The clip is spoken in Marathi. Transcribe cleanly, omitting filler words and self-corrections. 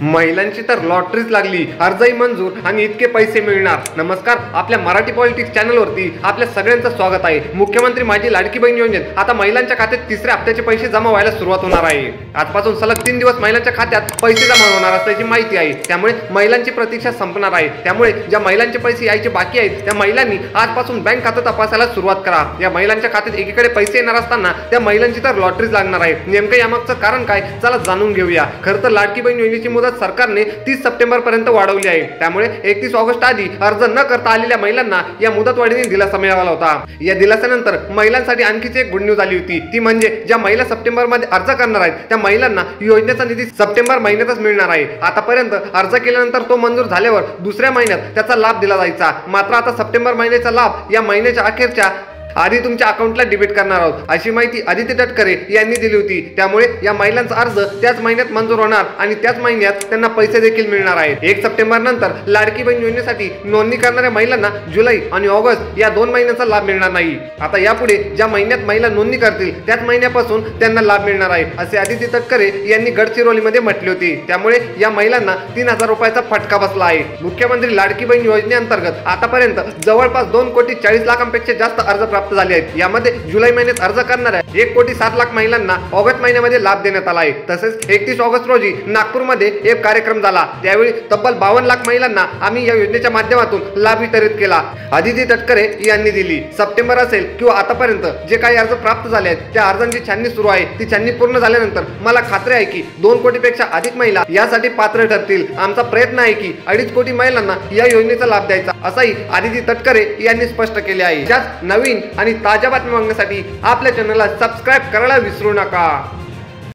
महिलांची तर लॉटरीच लागली, अर्जही मंजूर आणि इतके पैसे मिळणार। नमस्कार, आपल्या मराठी पॉलिटिक्स चॅनलवरती आपल्या सगळ्यांचं स्वागत आहे। मुख्यमंत्री माझी लाडकी बहीण योजनेत आता महिलांच्या खात्यात तिसऱ्या हप्त्याचे पैसे जमा व्हायला सुरुवात होणार आहे। आजपासून सलग 3 दिवस महिलांच्या खात्यात पैसे जमा होणार असल्याची माहिती आहे। त्यामुळे महिलांची प्रतीक्षा संपणार आहे। त्यामुळे ज्या महिलांचे पैसे यायचे बाकी आहेत त्या महिलांनी आजपासून बँक खातं तपासायला सुरुवात करा। या महिलांच्या खात्यात एकीकडे पैसे येणार असताना त्या महिलांची तर लॉटरीच लागणार आहे। नेमकं यामागचं कारण काय, चला जाणून घेऊया। खरं तर लाडकी बहीण योजनेची मुदत सरकारने 30 सप्टेंबर पर्यंत वाढवली आहे। त्यामुळे 31 ऑगस्ट आधी अर्ज न करता आलेल्या महिलांना या मुदतवाढीने दिलासा मिळाला होता। या दिलासानंतर महिलांसाठी आणखीच एक गुड न्यूज आली होती, ती म्हणजे ज्या महिला सप्टेंबर मध्ये अर्ज करणार आहेत त्या महिलांना योजनेचा निधी सप्टेंबर महिन्यातच मिळणार आहे। आतापर्यंत अर्ज केल्यानंतर तो मंजूर झाल्यावर दुसऱ्या महिन्यात त्याचा लाभ दिला जायचा। मात्र आता सप्टेंबर महिन्याचा लाभ या महिन्याच्या अखेरच्या आधी तुमच्या अकाउंटला डेबिट करणार आहोत, अशी माहिती आदित्य तटकरे यांनी दिली होती। त्यामुळे या महिलांचा अर्ज त्याच महिन्यात मंजूर होणार आणि त्याच महिन्यात त्यांना पैसे देखील मिळणार आहेत। 1 सप्टेंबर नंतर लाडकी बहीण योजनेसाठी नोंदणी करणाऱ्या महिलांना जुलै आणि ऑगस्ट या 2 महिन्यांचा लाभ मिळणार नाही। आता यापुढे ज्या महिन्यात महिला नोंदणी करतील त्याच महिन्यापासून त्यांना लाभ मिळणार आहे, असे आदित्य तटकरे यांनी गडचिरोलीमध्ये म्हटले होते। त्यामुळे या महिलांना 3000 रुपयाचा फटका बसला आहे। मुख्यमंत्री लाडकी बहीण योजनेअंतर्गत आतापर्यंत जवळपास 2,40,00,000पेक्षा जास्त अर्ज प्राप्त झाले आहेत। यामध्ये जुलै महिन्यात अर्ज करणाऱ्या 1,07,00,000 महिलांना ऑगस्ट महिन्यामध्ये लाभ देण्यात आला आहे। तसेच 31 ऑगस्ट रोजी नागपूरमध्ये एक कार्यक्रम झाला, त्यावेळी तब्बल 52,00,000 महिलांना आम्ही या योजनेच्या माध्यमातून लाभ वितरित केला, आदित्य तटकरे यांनी दिली। सप्टेंबर असेल किंवा आतापर्यंत जे काही अर्ज प्राप्त झाले आहेत त्या अर्जांची छाननी सुरू आहे। ती छाननी पूर्ण झाल्यानंतर मला खात्री आहे की 2 कोटीपेक्षा अधिक महिला यासाठी पात्र ठरतील। आमचा प्रयत्न आहे की 2.5 कोटी महिलांना या योजनेचा लाभ द्यायचा, असंही आदित्य तटकरे यांनी स्पष्ट केले आहे। त्याच नवीन आणि ताज्या बातम्या बघण्यासाठी आपल्या चॅनलला सबस्क्राइब करायला विसरू नका।